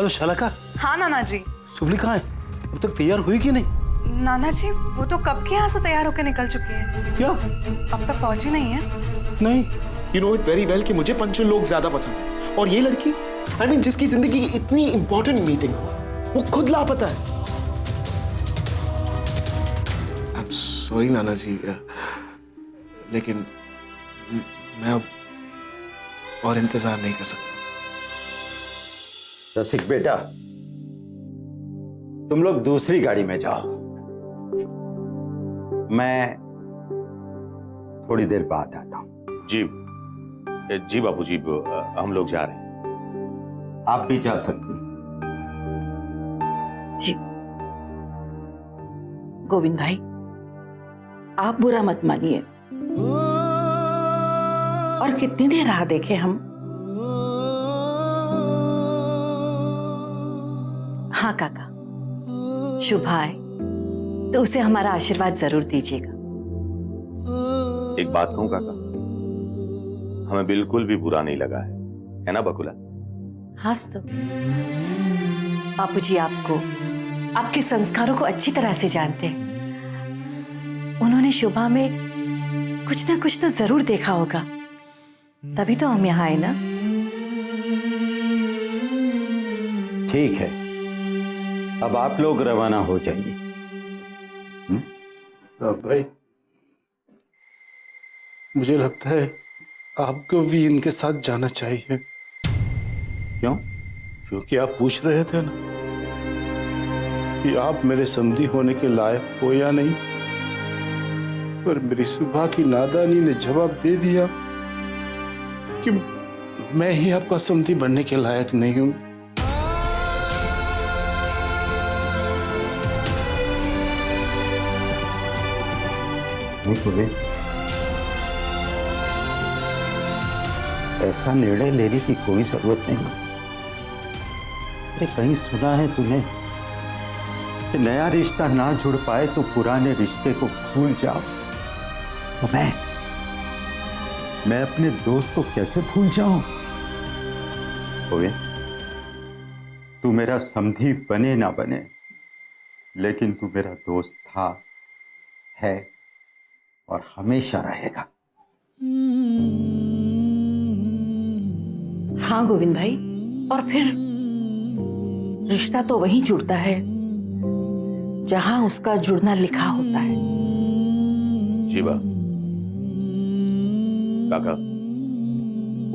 Hello शालका। हाँ नाना जी। सुबली कहाँ है? अब तक तैयार हुई कि नहीं? नाना जी वो तो कब के यहाँ से तैयार होकर निकल चुकी है। क्या? अब तक पहुंची नहीं है? नहीं। You know it very well कि मुझे पंचुअल लोग ज्यादा पसंद है, और ये लड़की I mean, जिसकी जिंदगी की इतनी इंपॉर्टेंट मीटिंग हो, वो खुद लापता है। I'm sorry नाना जी, लेकिन मैं अब और इंतजार नहीं कर सकता। रसिक बेटा, तुम लोग दूसरी गाड़ी में जाओ, मैं थोड़ी देर बाद आता हूं। जी बापूजी, हम लोग जा रहे हैं। आप भी जा सकते हैं। जी गोविंद भाई, आप बुरा मत मानिए, और कितनी देर राह देखे हम। हाँ काका, शुभ आए तो उसे हमारा आशीर्वाद जरूर दीजिएगा। एक बात कहूं काका, हमें बिल्कुल भी बुरा नहीं लगा है ना बकुला? हाँ तो बापूजी आपको, आपके संस्कारों को अच्छी तरह से जानते हैं। उन्होंने शोभा में कुछ ना कुछ तो जरूर देखा होगा, तभी तो हम यहाँ आए ना। ठीक है, अब आप लोग रवाना हो जाइए। भाई, मुझे लगता है आपको भी इनके साथ जाना चाहिए। क्यों? क्योंकि आप पूछ रहे थे ना कि आप मेरे समधी होने के लायक हो या नहीं, पर मेरी सुबह की नादानी ने जवाब दे दिया कि मैं ही आपका समधी बनने के लायक नहीं हूं। ऐसा निर्णय लेने की कोई जरूरत नहीं। अरे कहीं सुना है तूने कि नया रिश्ता ना जुड़ पाए तो पुराने रिश्ते को भूल जाओ? तो मैं अपने दोस्त को कैसे भूल जाऊं? तू मेरा समधी बने ना बने, लेकिन तू मेरा दोस्त था, है और हमेशा रहेगा। हाँ गोविंद भाई, और फिर रिश्ता तो वहीं जुड़ता है जहां उसका जुड़ना लिखा होता है। जीवा काका,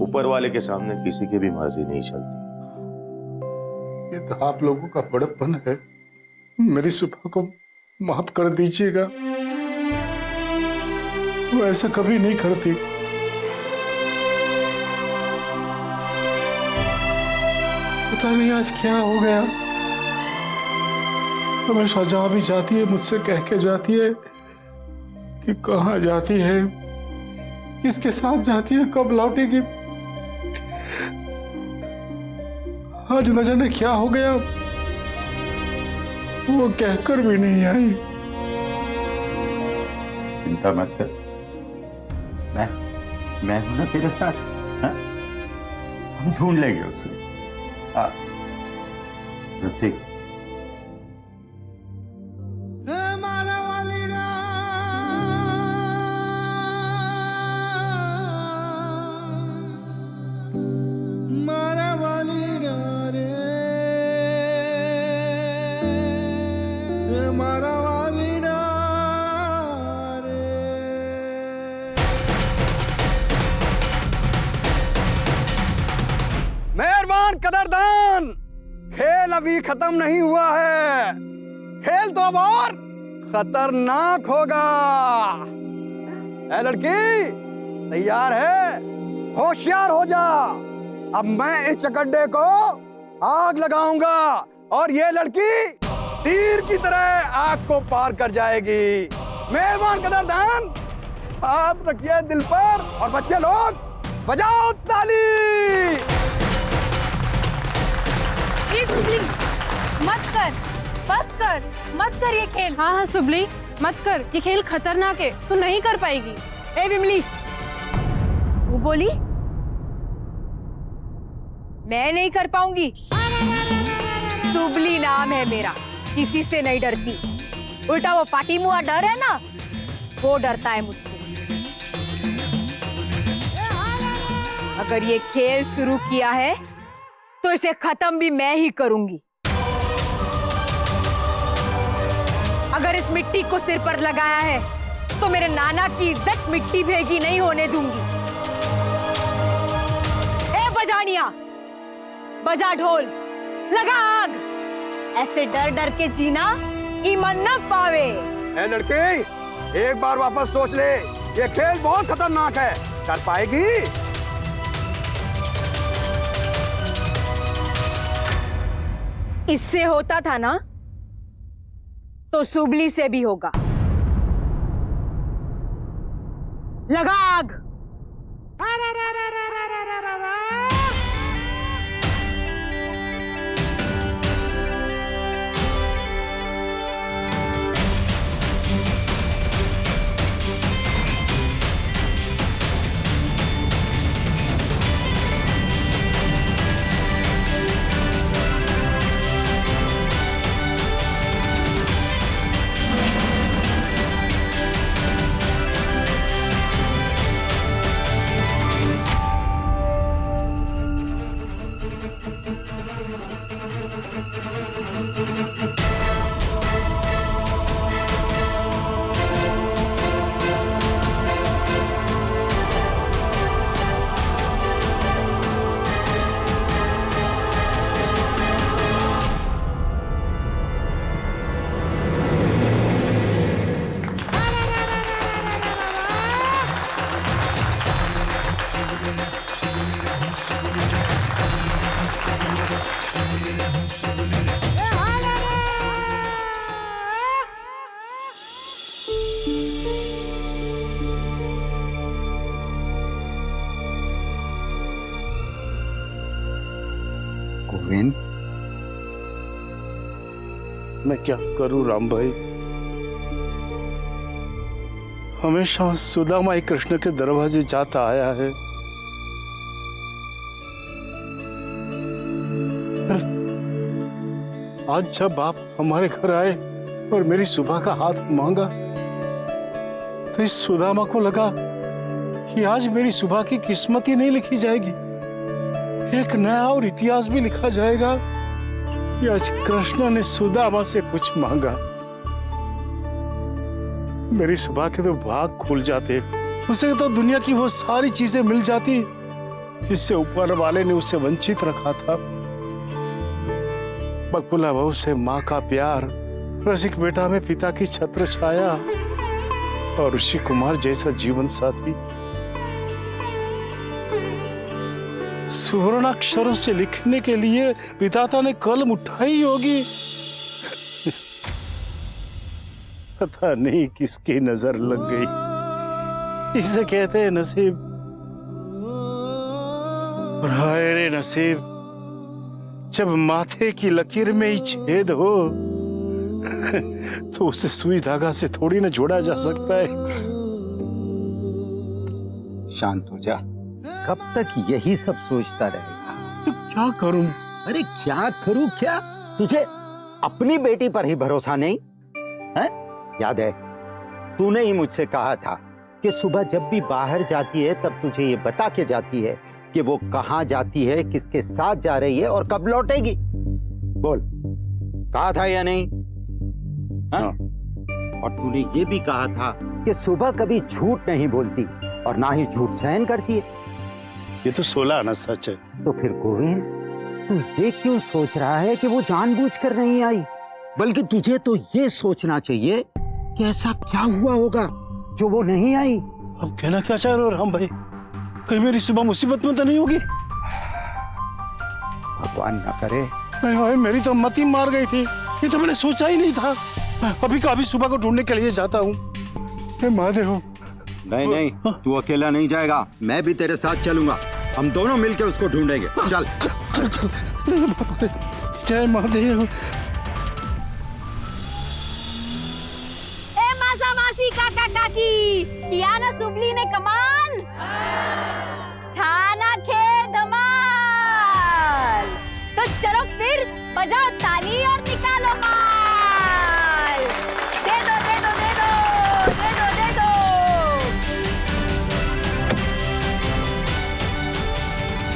ऊपर वाले के सामने किसी की भी मर्जी नहीं चलती। ये तो आप लोगों का बड़प्पन है। मेरी सुबह को माफ कर दीजिएगा, वो ऐसा कभी नहीं करती। पता नहीं आज क्या हो गया, हमेशा जहां भी जाती है मुझसे कह के जाती है कि कहाँ जाती है, किसके साथ जाती है, कब लौटेगी। आज न जाने क्या हो गया, वो कहकर भी नहीं आई। चिंता मत कर, मैं हूं ना तेरे साथ। हा? हम ढूंढ लेंगे उसे। रसिक, मेहरबान कदरदान, खेल अभी खत्म नहीं हुआ है, खेल तो अब और खतरनाक होगा। ए लड़की, तैयार है? होशियार हो जा, अब मैं इस चकड्डे को आग लगाऊंगा और ये लड़की तीर की तरह आग को पार कर जाएगी। मेहरबान कदरदान, हाथ रखिए दिल पर, और बच्चे लोग बजाओ ताली। सुबली, मत कर, बस कर, मत कर ये खेल। हाँ हाँ सुबली, मत कर, ये खेल खतरनाक है, तू नहीं कर पाएगी। ए विमली, वो बोली मैं नहीं कर पाऊंगी। सुबली नाम है मेरा, किसी से नहीं डरती। उल्टा वो पाटी मुआ डर है ना, वो डरता है मुझसे। अगर ये खेल शुरू किया है तो इसे खत्म भी मैं ही करूंगी। अगर इस मिट्टी को सिर पर लगाया है तो मेरे नाना की इज्जत मिट्टी भेगी नहीं होने दूंगी। ए बजानिया, बजा ढोल, लगा आग। ऐसे डर डर के जीना ईमान न पावे। ए लड़के, एक बार वापस सोच ले, ये खेल बहुत खतरनाक है। कर पाएगी? इससे होता था ना तो सुबली से भी होगा। लगा आग। गोविंद, मैं क्या करूं राम भाई? हमेशा सुदामा कृष्ण के दरवाजे जाता आया है। आज जब आप हमारे घर आए और मेरी सुबह का हाथ मांगा तो इस सुदामा को लगा कि आज मेरी सुबह की किस्मत ही नहीं लिखी जाएगी, एक नया और इतिहास भी लिखा जाएगा कि आज कृष्ण ने सुदामा से कुछ मांगा। मेरी सुबह के तो भाग खुल जाते, उसे तो दुनिया की वो सारी चीजें मिल जाती जिससे ऊपर वाले ने उसे वंचित रखा था। बकुला बहू से माँ का प्यार, रसिक बेटा में पिता की छत्र छाया और ऋषि कुमार जैसा जीवन साथी। सुवर्णाक्षरों से लिखने के लिए विधाता ने कलम उठाई होगी। पता नहीं किसकी नजर लग गई। इसे कहते हैं नसीब। और हाय रे नसीब, जब माथे की लकीर में ही छेद हो तो उसे सुई धागा से थोड़ी ना जोड़ा जा सकता है। शांत हो जा। कब तक यही सब सोचता रहेगा? तो क्या करूं? अरे क्या करूं क्या? तुझे अपनी बेटी पर ही भरोसा नहीं है? याद है तूने ही मुझसे कहा था कि सुबह जब भी बाहर जाती है तब तुझे ये बता के जाती है कि वो कहाँ जाती है, किसके साथ जा रही है और कब लौटेगी। बोल, कहा था या नहीं? हाँ? और तूने ये भी कहा था कि सुबह कभी झूठ नहीं बोलती और ना ही झूठ सहन करती है। ये तो 16 आना सच है। तो फिर गोविंद, तू ये क्यों सोच रहा है कि वो जानबूझकर नहीं आई? बल्कि तुझे तो ये सोचना चाहिए कि ऐसा क्या हुआ होगा जो वो नहीं आई। अब कहना क्या चाह रहे हो राम भाई? कहीं मेरी सुबह मुसीबत में तो नहीं होगी? भगवान ना करे। हाय, मेरी तो मती मार गई थी। ये तो मैंने सोचा ही नहीं था। अभी का अभी सुबह को ढूंढने के लिए जाता हूँ। महादेव। नहीं नहीं, तू अकेला नहीं जाएगा, मैं भी तेरे साथ चलूंगा। हम दोनों मिलकर उसको ढूंढेंगे। चल चल चल। जय महादेव। ए मासा मासी काका काकी, किया ना सुबली ने कमाल? थाना खेल धमाल। तो चलो फिर बजाओ ताली और निकालो माल। दे दो दे दो दे दो दे दो दे दो।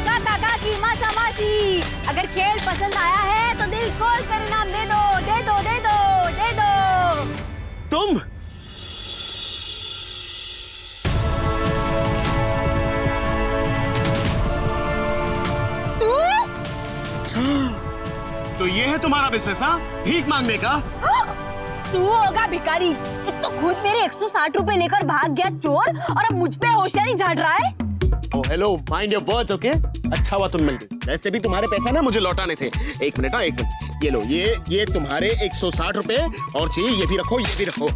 काका काकी मासा मासी, अगर खेल पसंद आया है तो दिल खोल कर इनाम दे दो दे दो दे दो दे दो। तुम तो ये है तुम्हारा बिजनेस? हाँ, भीख मांगने का? तू होगा भिखारी। एक तो खुद मेरे 160 रुपए लेकर भाग गया चोर, और अब मुझ पे होशियारी झाड़ रहा है। Oh hello, mind your words, okay? अच्छा हुआ तुम मिल गई, वैसे भी तुम्हारे पैसे ना मुझे लौटाने थे। एक मिनट, हाँ 1 मिनट, ये लो, ये तुम्हारे 160 रुपए, और चाहिए ये भी रखो, ये भी रखो।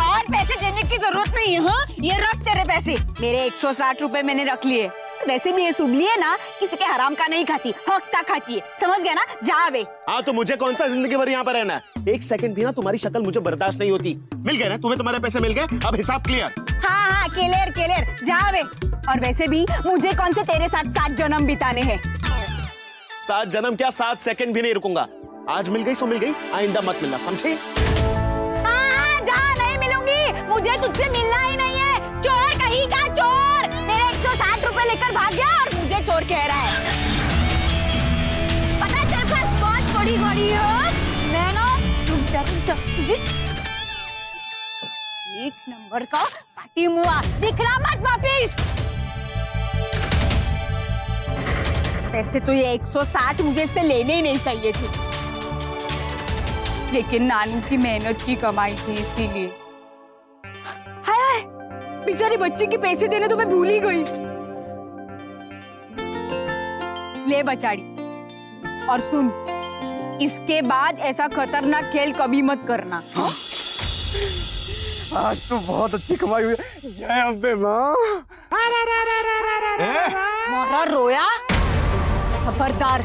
और पैसे देने की जरूरत नहीं है। हाँ, ये रख तेरे पैसे। मेरे 160 रुपए मैंने रख लिए। वैसे भी ये सुबली है ना, किसी के हराम का नहीं खाती, हक खाती है, समझ गया ना? जा वे। हाँ, तो मुझे कौन सा जिंदगी भर यहाँ पर रहना है? 1 सेकंड भी ना तुम्हारी शक्ल मुझे बर्दाश्त नहीं होती। मिल गए ना तुम्हें, तुम्हारे पैसे मिल गए, अब हिसाब क्लियर। हाँ हाँ, क्लियर क्लियर, जा वे। और वैसे भी मुझे कौन से तेरे साथ 7 जन्म बिताने हैं। 7 जन्म क्या, 7 सेकंड भी नहीं रुकूंगा। आज मिल गई सो मिल गई, आइंदा मत मिलना, समझे? हाँ, जा, नहीं मिलूंगी, मुझे तुझसे मिलना ही नहीं है। चोर कहीं का चोर, मेरे 160 रुपए लेकर भाग गया और मुझे चोर कह रहा है। पता है तेरे पास कौन थोड़ी घड़ी हो? मैं ना तुझे 1 नंबर का पाटी मुआ, दिखना मत वापिस। वैसे तो ये 160 मुझे इससे लेने ही नहीं चाहिए थे, लेकिन नानू की मेहनत की कमाई थी, इसीलिए। हाय, बेचारी बच्ची के पैसे देने तो मैं भूल ही गई। ले बचाड़ी, और सुन, इसके बाद ऐसा खतरनाक खेल कभी मत करना। हाँ? आज तो बहुत अच्छी कमाई हुई है। जय अम्बे माँ। मोरा रोया? खबरदार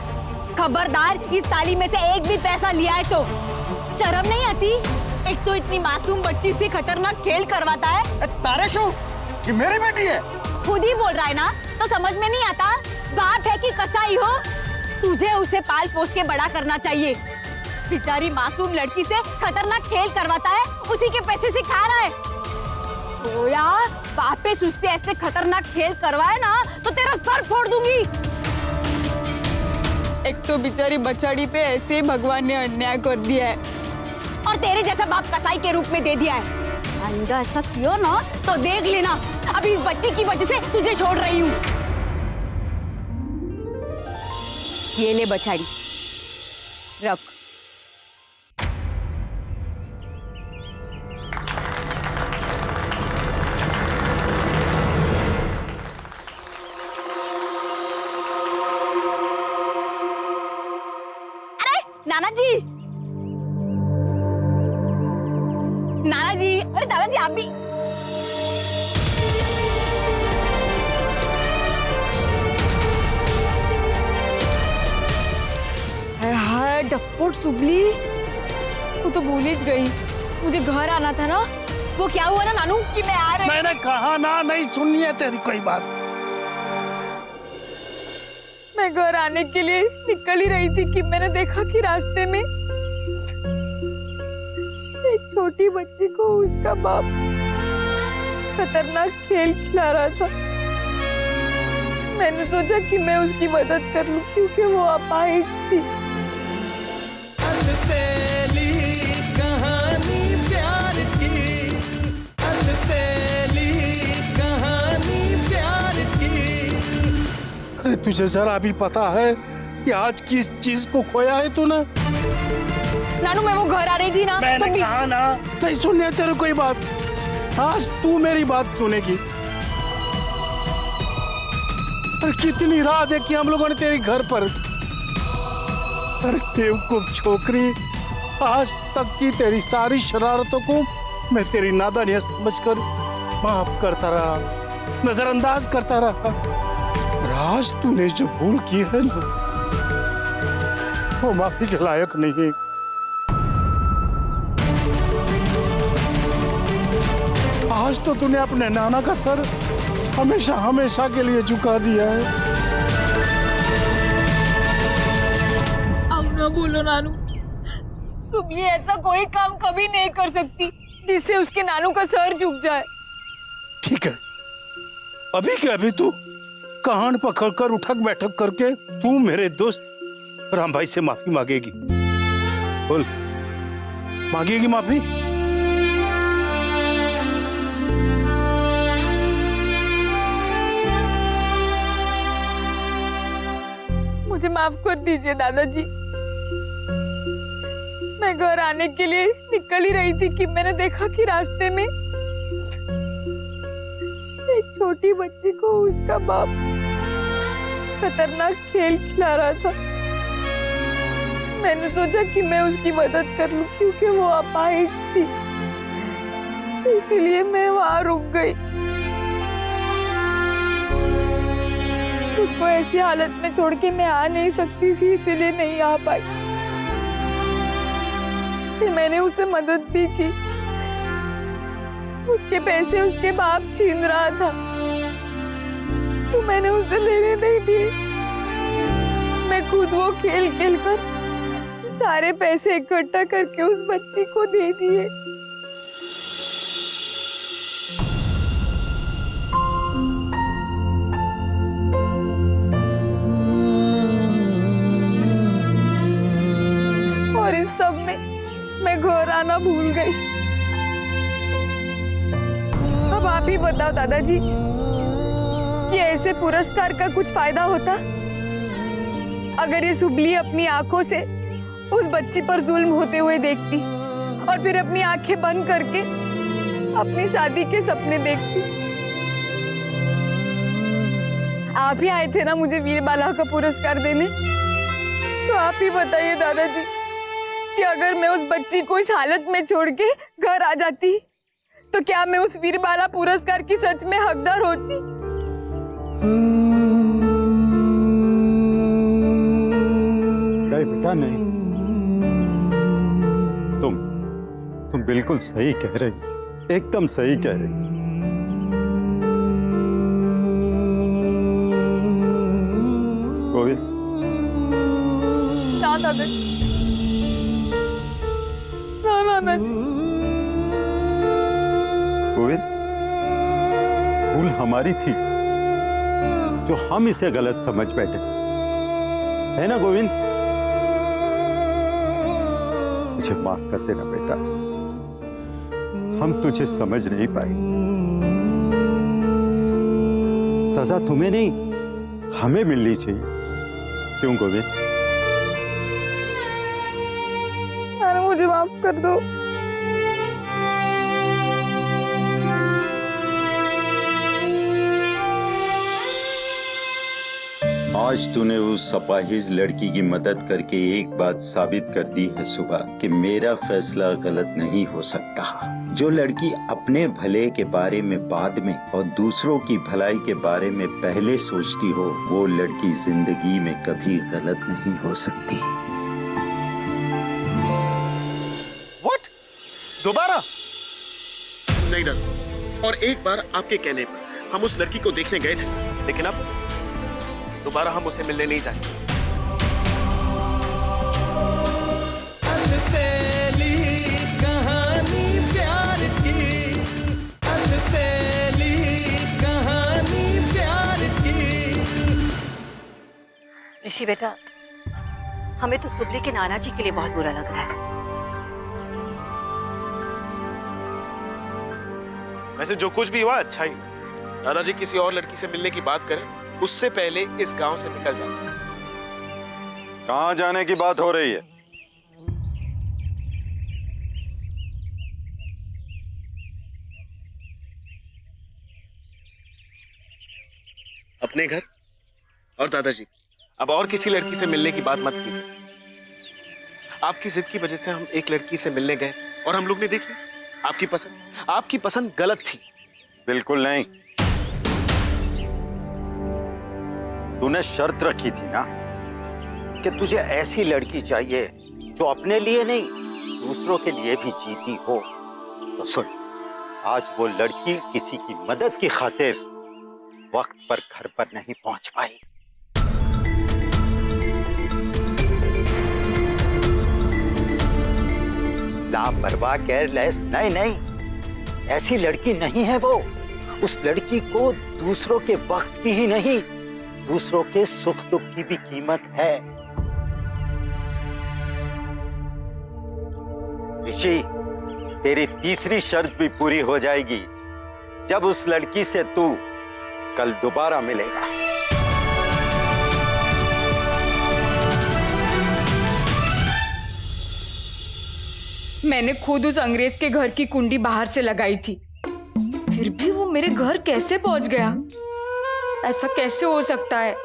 खबरदार, इस ताली में से एक भी पैसा लिया है तो शर्म नहीं आती? एक तो इतनी मासूम बच्ची से खतरनाक खेल करवाता है। तारेशु, ये मेरी बेटी है। खुद ही बोल रहा है ना, तो समझ में नहीं आता? बाप है कि कसाई हो? तुझे उसे पाल पोस के बड़ा करना चाहिए। बेचारी मासूम लड़की से खतरनाक खेल करवाता है, उसी के पैसे से खा रहा है। तो यार, वापस उससे ऐसे खतरनाक खेल करवाए ना तो तेरा सर फोड़ दूंगी। एक तो बेचारी बचाड़ी पे ऐसे ही भगवान ने अन्याय कर दिया है, और तेरे जैसा बाप कसाई के रूप में दे दिया है। आइंदा ऐसा किया ना तो देख लेना, अभी इस बच्ची की वजह से तुझे छोड़ रही हूँ। ये ले बचाड़ी, रख। नाना जी, नाना जी, अरे दादाजी आप भी। हाय डफोट सुबली, तू तो भूल ही गई, मुझे घर आना था ना। वो क्या हुआ ना नानू कि मैं आ रही। मैंने कहा ना, नहीं सुननी है तेरी कोई बात। मैं घर आने के लिए निकल ही रही थी कि मैंने देखा कि रास्ते में एक छोटी बच्ची को उसका बाप खतरनाक खेल खिला रहा था। मैंने सोचा कि मैं उसकी मदद कर लूं, क्योंकि वो अपाहिज थी। कहानी प्यार की, कहानी प्यार की। अरे तुझे जरा भी पता है कि आज किस चीज को खोया है तूने? नानू, मैं वो घर आ रही थी ना, मैंने तो कहा ना, नहीं सुननी है तेरे कोई बात। आज तू मेरी बात सुनेगी। और कितनी राह देखी हम लोगों ने तेरे घर पर। अरे बेवकूफ छोकरी, आज तक की तेरी सारी शरारतों को मैं तेरी नादानियत समझकर माफ करता रहा, नजरअंदाज करता रहा। और आज तूने जो भूल की है ना, वो माफी के लायक नहीं है। आज तो तूने अपने नाना का सर हमेशा हमेशा के लिए झुका दिया है। न बोलो नानू। सुबली ऐसा कोई काम कभी नहीं कर सकती जिससे उसके नानू का सर झुक जाए। ठीक है, अभी के अभी तू कान पकड़कर उठक बैठक करके तू मेरे दोस्त राम भाई से माफी मांगेगी। बोल, मांगेगी माफी? मुझे माफ कर दीजिए दादाजी। मैं घर आने के लिए निकल ही रही थी कि मैंने देखा कि रास्ते में एक छोटी बच्ची को उसका बाप खतरनाक खेल खिला रहा था। मैंने सोचा कि मैं उसकी मदद कर लूं क्योंकि वो अपाहिज थी, इसीलिए मैं वहां रुक गई। उसको ऐसी हालत में छोड़ के मैं आ नहीं सकती थी, इसीलिए नहीं आ पाई। फिर मैंने उसे मदद भी की। उसके पैसे उसके बाप छीन रहा था तो मैंने उसे लेने नहीं दिए। मैं खुद वो खेल खेल कर सारे पैसे इकट्ठा करके उस बच्ची को दे दिए। और इस सब में मैं घर आना भूल गई। अब आप ही बताओ दादाजी कि ऐसे पुरस्कार का कुछ फायदा होता अगर ये सुबली अपनी आंखों से उस बच्ची पर जुल्म होते हुए देखती और फिर अपनी आंखें बंद करके अपनी शादी के सपने देखती। आप ही आए थे ना मुझे वीरबाला का पुरस्कार देने, तो आप ही बताइए दादाजी कि अगर मैं उस बच्ची को इस हालत में छोड़ के घर आ जाती तो क्या मैं उस वीरबाला पुरस्कार की सच में हकदार होती? नहीं बेटा, नहीं। तुम बिल्कुल सही कह रही, एकदम सही कह रही। गोविंद, ना दादाजी, ना नानाजी। गोविंद, भूल हमारी थी जो हम इसे गलत समझ बैठे, है ना गोविंद? मुझे माफ कर देना बेटा, हम तुझे समझ नहीं पाए। सजा तुम्हें नहीं, हमें मिलनी चाहिए। क्यों गोविंद? अरे मुझे माफ कर दो। आज तूने उस अपाहिज लड़की की मदद करके एक बात साबित कर दी है सुबह कि मेरा फैसला गलत नहीं हो सकता। जो लड़की अपने भले के बारे में बाद में और दूसरों की भलाई के बारे में पहले सोचती हो, वो लड़की जिंदगी में कभी गलत नहीं हो सकती। What? दोबारा? नहीं दादा, और एक बार आपके कहने पर हम उस लड़की को देखने गए थे, लेकिन अब दोबारा हम उसे मिलने नहीं जाएंगे। अलबेली कहानी प्यार की, अलबेली कहानी प्यार की। ऋषि बेटा, हमें तो सुबली के नाना जी के लिए बहुत बुरा लग रहा है। वैसे जो कुछ भी हुआ अच्छा ही। दादाजी किसी और लड़की से मिलने की बात करें उससे पहले इस गांव से निकल जाते हैं। कहां जाने की बात हो रही है? अपने घर। और दादाजी, अब और किसी लड़की से मिलने की बात मत कीजिए। आपकी जिद की वजह से हम एक लड़की से मिलने गए और हम लोग ने देख लिया आपकी पसंद गलत थी। बिल्कुल नहीं। तूने शर्त रखी थी ना कि तुझे ऐसी लड़की चाहिए जो अपने लिए नहीं दूसरों के लिए भी जीती हो। तो सुन, आज वो लड़की किसी की मदद की खातिर वक्त पर घर पर नहीं पहुंच पाई। लापरवाह, केयरलेस, नहीं नहीं, ऐसी लड़की नहीं है वो। उस लड़की को दूसरों के वक्त की ही नहीं, दूसरों के सुख दुख की भी कीमत है। ऋषि, तेरी तीसरी शर्त भी पूरी हो जाएगी जब उस लड़की से तू कल दोबारा मिलेगा। मैंने खुद उस अंग्रेज के घर की कुंडी बाहर से लगाई थी, फिर भी वो मेरे घर कैसे पहुंच गया? ऐसा कैसे हो सकता है?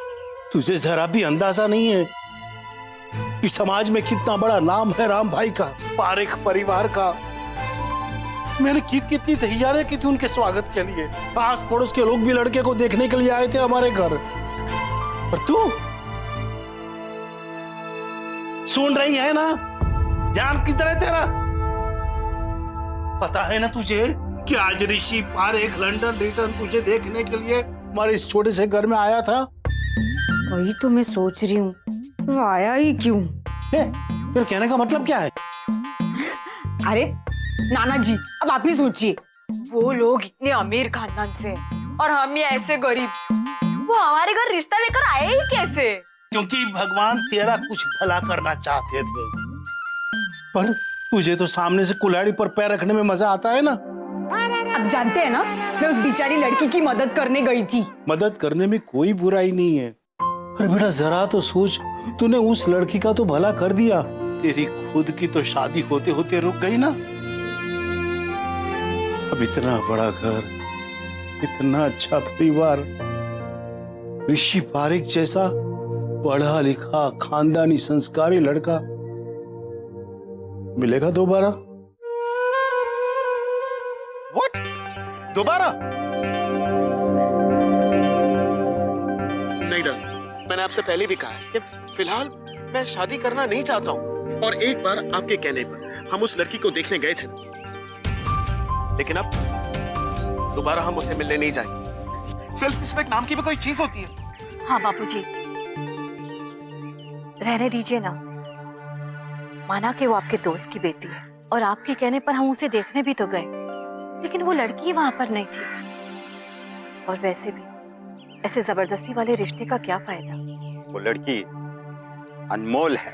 तुझे जरा भी अंदाजा नहीं है कि समाज में कितना बड़ा नाम है राम भाई का, पारेख परिवार का। मैंने कितनी तैयारी की थी उनके स्वागत के लिए। आस पड़ोस के लोग भी लड़के को देखने के लिए आए थे हमारे घर। और तू सुन रही है ना? ध्यान किधर है तेरा? पता है ना तुझे कि आज ऋषि पारेख लंदन रिटर्न तुझे देखने के लिए हमारे इस छोटे से घर में आया था। वही तो मैं सोच रही हूँ, वो आया ही क्यों? फिर कहने का मतलब क्या है? अरे नाना जी, अब आप ही सोचिए, वो लोग इतने अमीर खानदान से और हम ये ऐसे गरीब, वो हमारे घर रिश्ता लेकर आए ही कैसे? क्योंकि भगवान तेरा कुछ भला करना चाहते थे, पर तुझे तो सामने से कुल्हाड़ी पर पैर रखने में मजा आता है ना। अब जानते हैं ना, मैं उस बेचारी लड़की की मदद करने गई थी। मदद करने में कोई बुराई नहीं है, पर बेटा जरा तो सोच, तूने उस लड़की का तो भला कर दिया, तेरी खुद की तो शादी होते होते रुक गई ना। अब इतना बड़ा घर, इतना अच्छा परिवार, ऋषि पारेख जैसा पढ़ा लिखा खानदानी संस्कारी लड़का मिलेगा दोबारा? What? दोबारा? नहीं दादा, मैंने आपसे पहले भी कहा है कि फिलहाल मैं शादी करना नहीं चाहता हूँ। और एक बार आपके कहने पर हम उस लड़की को देखने गए थे, लेकिन अब दोबारा हम उससे मिलने नहीं जाएंगे। सेल्फ रिस्पेक्ट नाम की भी कोई चीज होती है। हाँ बापूजी, रहने दीजिए ना। माना कि वो आपके दोस्त की बेटी है और आपके कहने पर हम उसे देखने भी तो गए, लेकिन वो लड़की वहां पर नहीं थी। और वैसे भी ऐसे जबरदस्ती वाले रिश्ते का क्या फायदा? वो लड़की अनमोल है,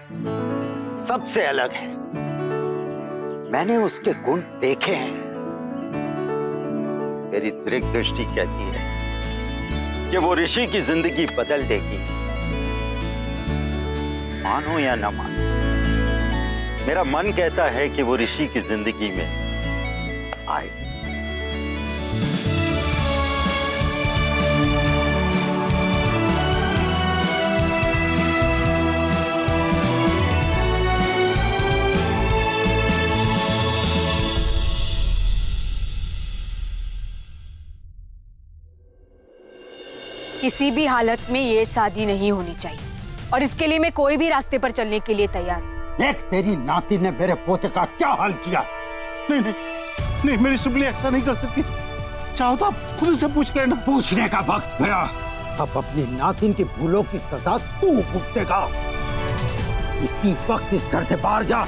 सबसे अलग है। मैंने उसके गुण देखे हैं। मेरी दृढ़ दृष्टि कहती है कि वो ऋषि की जिंदगी बदल देगी। मानो या ना मानो, मेरा मन कहता है कि वो ऋषि की जिंदगी में आए। किसी भी हालत में ये शादी नहीं होनी चाहिए, और इसके लिए मैं कोई भी रास्ते पर चलने के लिए तैयार हूँ। देख, तेरी नाती ने मेरे पोते का क्या हाल किया। नहीं नहीं नहीं, मेरी सुबली ऐसा नहीं कर सकती। चाहो तो आप खुद से पूछ लेना। पूछने का वक्त गया। अब अपनी नातिन की भूलों की सजा तू भुगतेगा। इसी वक्त इस घर से बाहर जा,